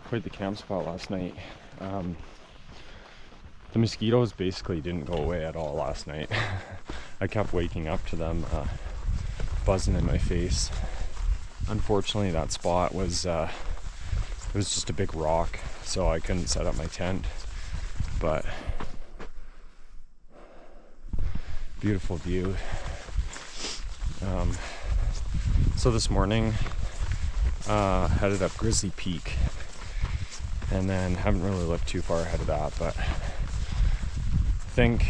quite the camp spot last night. The mosquitoes basically didn't go away at all last night. I kept waking up to them buzzing in my face. Unfortunately, that spot was it was just a big rock, so I couldn't set up my tent. But beautiful view. So this morning, headed up Grizzly Peak, and then haven't really looked too far ahead of that, but I think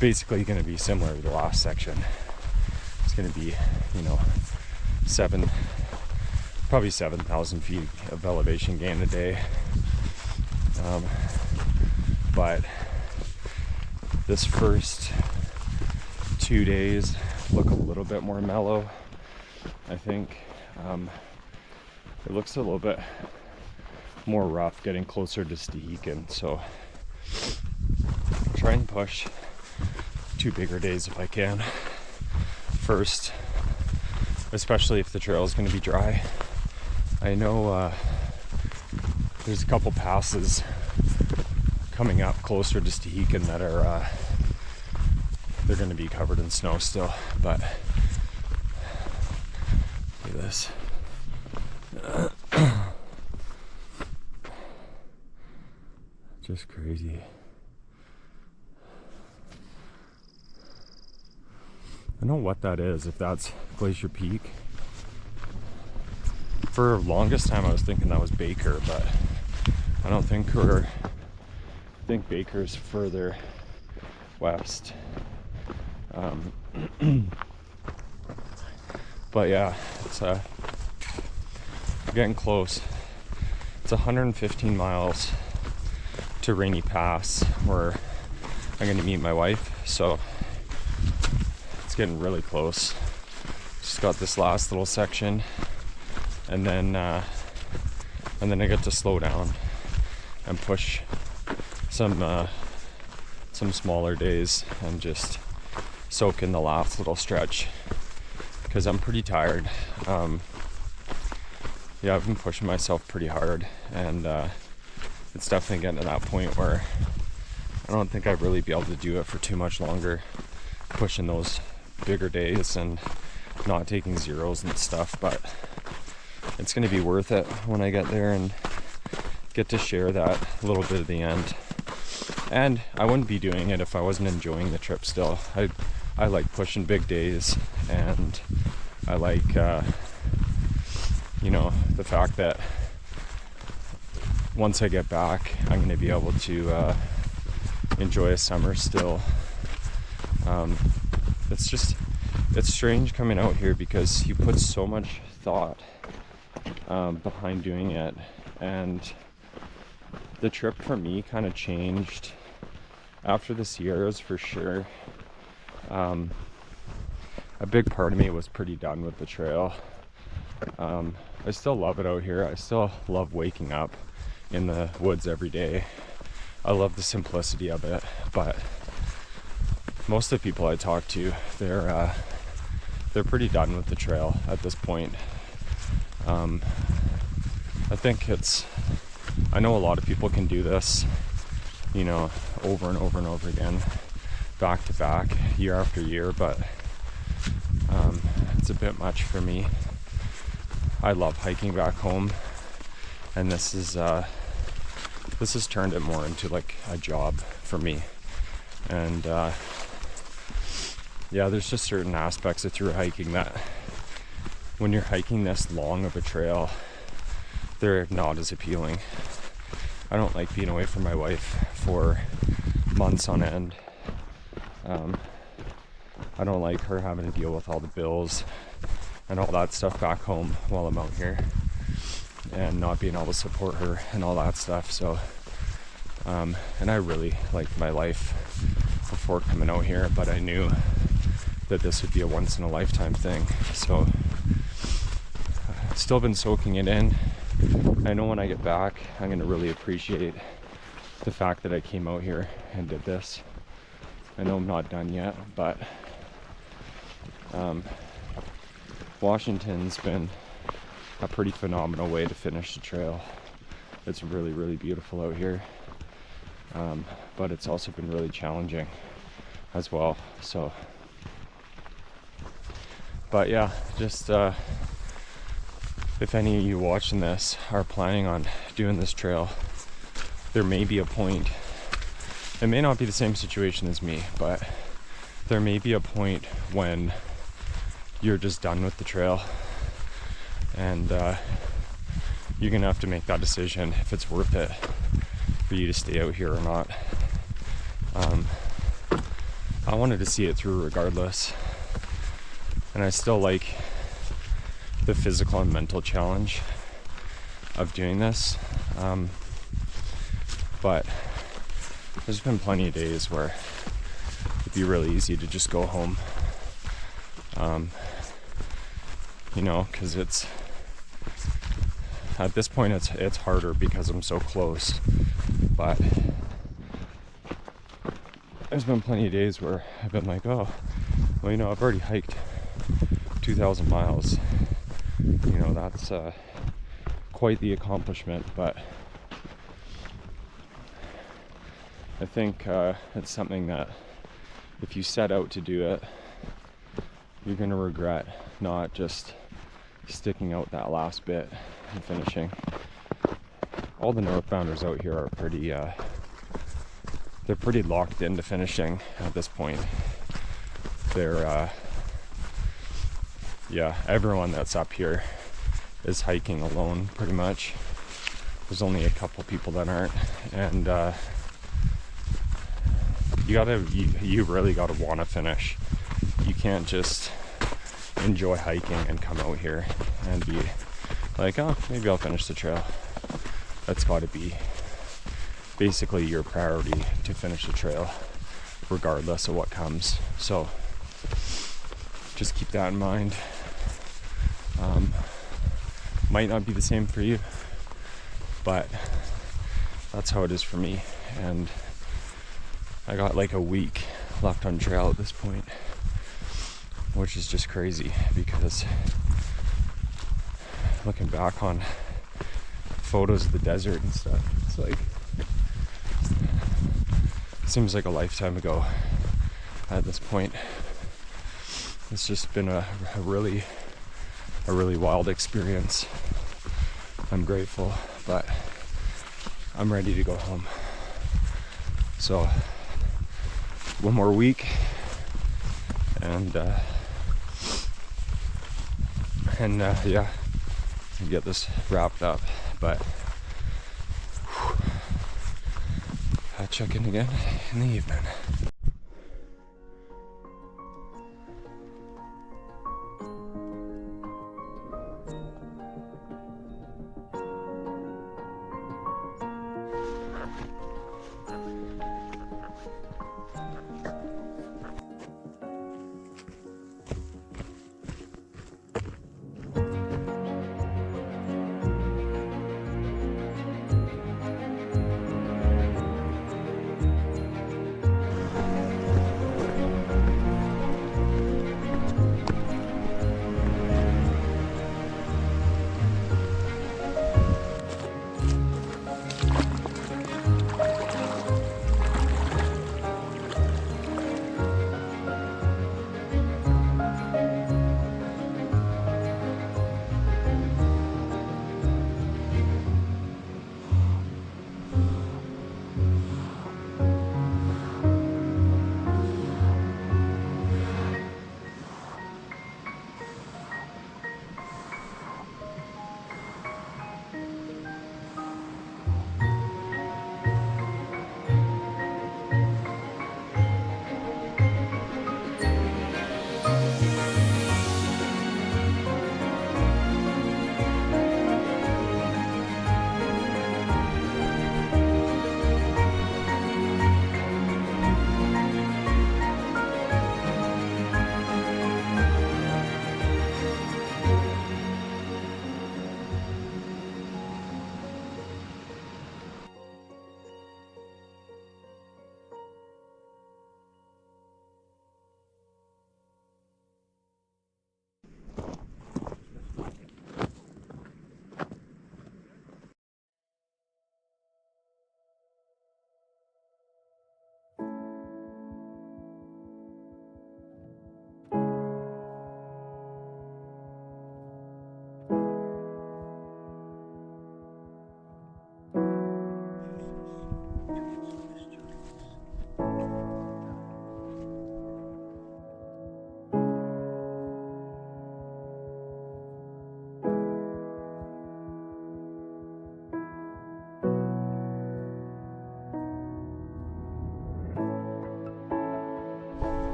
basically going to be similar to the last section. It's going to be, probably 7,000 feet of elevation gain a day. But this first 2 days look a little bit more mellow, I think. It looks a little bit more rough getting closer to Stehekin, so try and push 2 bigger days if I can first, especially if the trail is going to be dry. I know there's a couple passes coming up closer to Stehekin that are they're going to be covered in snow still, but look at this. Just crazy. I don't know what that is, if that's Glacier Peak. For the longest time I was thinking that was Baker, but I don't think I think Baker's further west. But yeah, it's getting close. It's 115 miles to Rainy Pass, where I'm going to meet my wife, so it's getting really close. Just got this last little section, and then I get to slow down and push some smaller days and just soak in the last little stretch, because I'm pretty tired. Yeah, I've been pushing myself pretty hard, and it's definitely getting to that point where I don't think I'd really be able to do it for too much longer, pushing those bigger days and not taking zeros and stuff. But it's going to be worth it when I get there and get to share that little bit at the end. And I wouldn't be doing it if I wasn't enjoying the trip still. I like pushing big days, and I like the fact that once I get back, I'm going to be able to enjoy a summer still. It's strange coming out here because you put so much thought behind doing it, and the trip for me kind of changed after the Sierras for sure. A big part of me was pretty done with the trail. I still love it out here. I still love waking up in the woods every day. I love the simplicity of it, but most of the people I talk to, they're pretty done with the trail at this point. I think I know a lot of people can do this, over and over and over again, back to back, year after year, but it's a bit much for me. I love hiking back home, and this has turned it more into like a job for me. And there's just certain aspects of through hiking that when you're hiking this long of a trail, they're not as appealing. I don't like being away from my wife for months on end. I don't like her having to deal with all the bills and all that stuff back home while I'm out here, and not being able to support her and all that stuff. So and I really liked my life before coming out here, but I knew that this would be a once in a lifetime thing. So I've still been soaking it in. I know when I get back, I'm going to really appreciate the fact that I came out here and did this. I know I'm not done yet, but Washington's been a pretty phenomenal way to finish the trail. It's really, really beautiful out here, but it's also been really challenging as well. So, but yeah, just if any of you watching this are planning on doing this trail, there may be a point, it may not be the same situation as me, but there may be a point when you're just done with the trail, and you're gonna have to make that decision if it's worth it for you to stay out here or not. I wanted to see it through regardless, and I still like the physical and mental challenge of doing this, but there's been plenty of days where it'd be really easy to just go home, you know, because it's at this point it's harder because I'm so close. But there's been plenty of days where I've been like, oh, well, you know, I've already hiked 2,000 miles. You know, that's quite the accomplishment. But I think it's something that if you set out to do it, you're going to regret not just sticking out that last bit and finishing. All the northbounders out here are pretty they're pretty locked into finishing at this point. They're yeah, everyone that's up here is hiking alone pretty much. There's only a couple people that aren't, and you really gotta want to finish. You can't just enjoy hiking and come out here and be like, oh, maybe I'll finish the trail. That's got to be basically your priority, to finish the trail regardless of what comes. So just keep that in mind. Might not be the same for you, but that's how it is for me. And I got like a week left on trail at this point, which is just crazy, because looking back on photos of the desert and stuff, it's like, it seems like a lifetime ago at this point. It's just been a really wild experience. I'm grateful, but I'm ready to go home. So one more week, and yeah, get this wrapped up. But I'll check in again in the evening.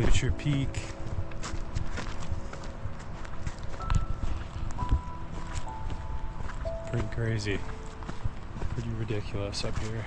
Glacier Peak. Pretty crazy. Pretty ridiculous up here.